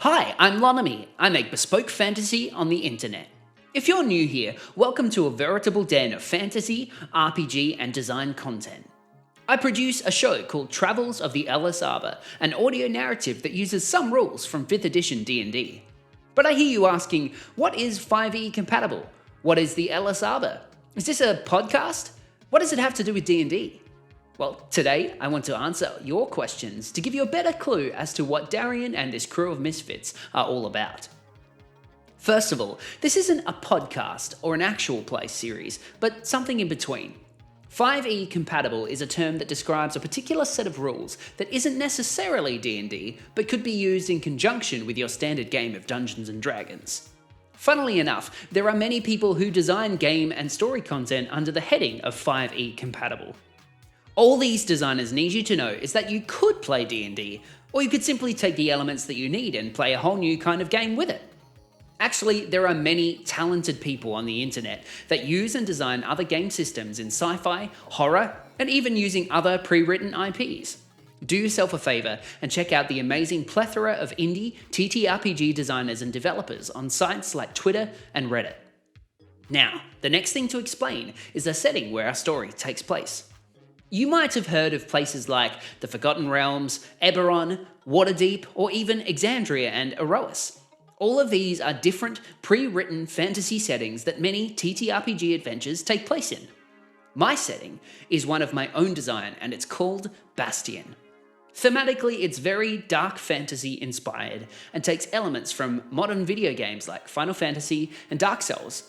Hi, I'm Lonami. I make bespoke fantasy on the internet. If you're new here, welcome to a veritable den of fantasy, RPG, and design content. I produce a show called Travels of the Ellis Arbor, an audio narrative that uses some rules from 5th edition D&D. But I hear you asking, what is 5e compatible? What is the Ellis Arbor? Is this a podcast? What does it have to do with D&D? Well, today I want to answer your questions to give you a better clue as to what Darian and his crew of misfits are all about. First of all, this isn't a podcast or an actual play series, but something in between. 5e compatible is a term that describes a particular set of rules that isn't necessarily D&D, but could be used in conjunction with your standard game of Dungeons & Dragons. Funnily enough, there are many people who design game and story content under the heading of 5e compatible. All these designers need you to know is that you could play D&D, or you could simply take the elements that you need and play a whole new kind of game with it. Actually, there are many talented people on the internet that use and design other game systems in sci-fi, horror, and even using other pre-written IPs. Do yourself a favor and check out the amazing plethora of indie TTRPG designers and developers on sites like Twitter and Reddit. Now, the next thing to explain is the setting where our story takes place. You might have heard of places like the Forgotten Realms, Eberron, Waterdeep, or even Exandria and Erois. All of these are different, pre-written fantasy settings that many TTRPG adventures take place in. My setting is one of my own design, and it's called Bastion. Thematically, it's very dark fantasy inspired and takes elements from modern video games like Final Fantasy and Dark Souls,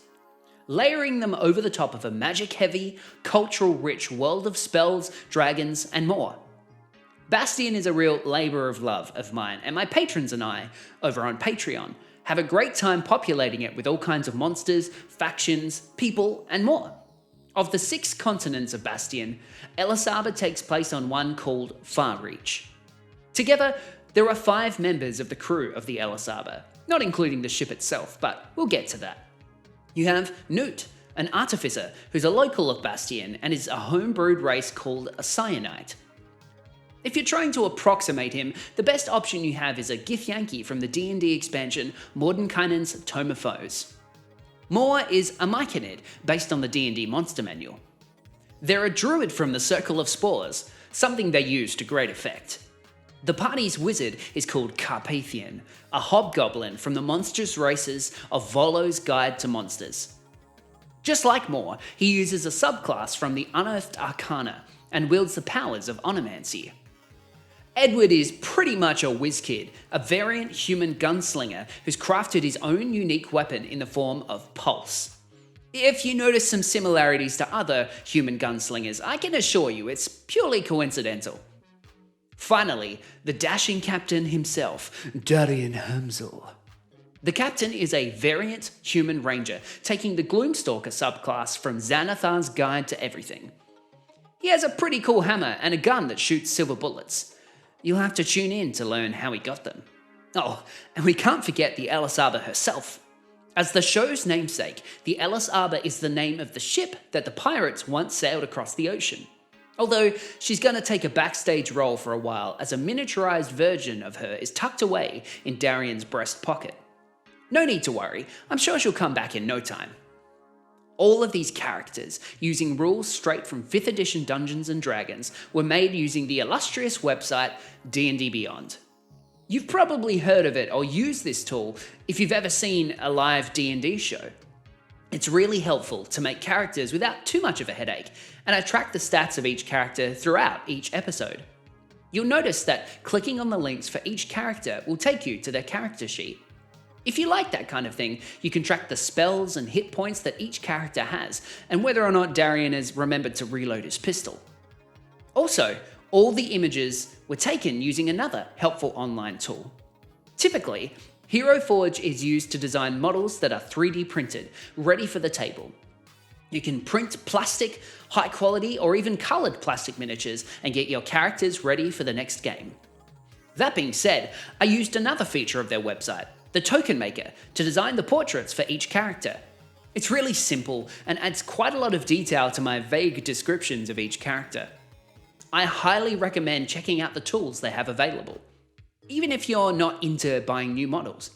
layering them over the top of a magic-heavy, cultural-rich world of spells, dragons, and more. Bastion is a real labour of love of mine, and my patrons and I, over on Patreon, have a great time populating it with all kinds of monsters, factions, people, and more. Of the 6 continents of Bastion, Ellis Arbor takes place on one called Farreach. Together, there are 5 members of the crew of the Ellis Arbor, not including the ship itself, but we'll get to that. You have Newt, an artificer who's a local of Bastion and is a homebrewed race called a Cyanite. If you're trying to approximate him, the best option you have is a Githyanki from the D&D expansion Mordenkainen's Tome of Foes. Moore is a Myconid, based on the D&D monster manual. They're a druid from the Circle of Spores, something they use to great effect. The party's wizard is called Carpathian, a hobgoblin from the monstrous races of Volo's Guide to Monsters. Just like Moore, he uses a subclass from the Unearthed Arcana and wields the powers of Onomancy. Edward is pretty much a whiz kid, a variant human gunslinger who's crafted his own unique weapon in the form of Pulse. If you notice some similarities to other human gunslingers, I can assure you it's purely coincidental. Finally, the dashing captain himself, Darian Hermsel. The captain is a variant human ranger, taking the Gloomstalker subclass from Xanathar's Guide to Everything. He has a pretty cool hammer and a gun that shoots silver bullets. You'll have to tune in to learn how he got them. Oh, and we can't forget the Ellis Arbor herself. As the show's namesake, the Ellis Arbor is the name of the ship that the pirates once sailed across the ocean. Although she's going to take a backstage role for a while, as a miniaturized version of her is tucked away in Darian's breast pocket. No need to worry, I'm sure she'll come back in no time. All of these characters, using rules straight from 5th edition Dungeons & Dragons, were made using the illustrious website D&D Beyond. You've probably heard of it or used this tool if you've ever seen a live D&D show. It's really helpful to make characters without too much of a headache, and I track the stats of each character throughout each episode. You'll notice that clicking on the links for each character will take you to their character sheet. If you like that kind of thing, you can track the spells and hit points that each character has, and whether or not Darian has remembered to reload his pistol. Also, all the images were taken using another helpful online tool. Typically, Hero Forge is used to design models that are 3D printed, ready for the table. You can print plastic, high quality, or even colored plastic miniatures and get your characters ready for the next game. That being said, I used another feature of their website, the Token Maker, to design the portraits for each character. It's really simple and adds quite a lot of detail to my vague descriptions of each character. I highly recommend checking out the tools they have available. even if you're not into buying new models.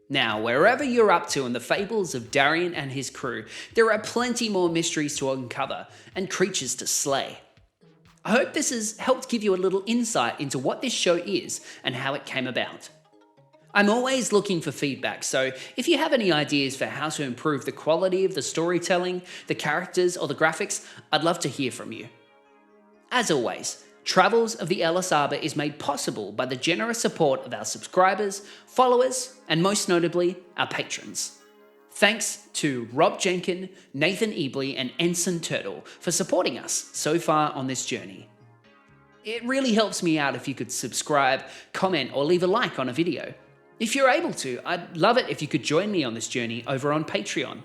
Now, wherever you're up to in the fables of Darian and his crew, there are plenty more mysteries to uncover and creatures to slay. I hope this has helped give you a little insight into what this show is and how it came about. I'm always looking for feedback, so if you have any ideas for how to improve the quality of the storytelling, the characters, or the graphics, I'd love to hear from you. As always, Travels of the Ellis Arbor is made possible by the generous support of our subscribers, followers, and most notably, our patrons. Thanks to Rob Jenkin, Nathan Ebley, and Ensign Turtle for supporting us so far on this journey. It really helps me out if you could subscribe, comment, or leave a like on a video. If you're able to, I'd love it if you could join me on this journey over on Patreon.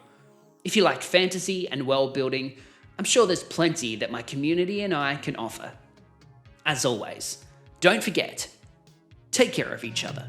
If you like fantasy and world building, I'm sure there's plenty that my community and I can offer. As always, don't forget, take care of each other.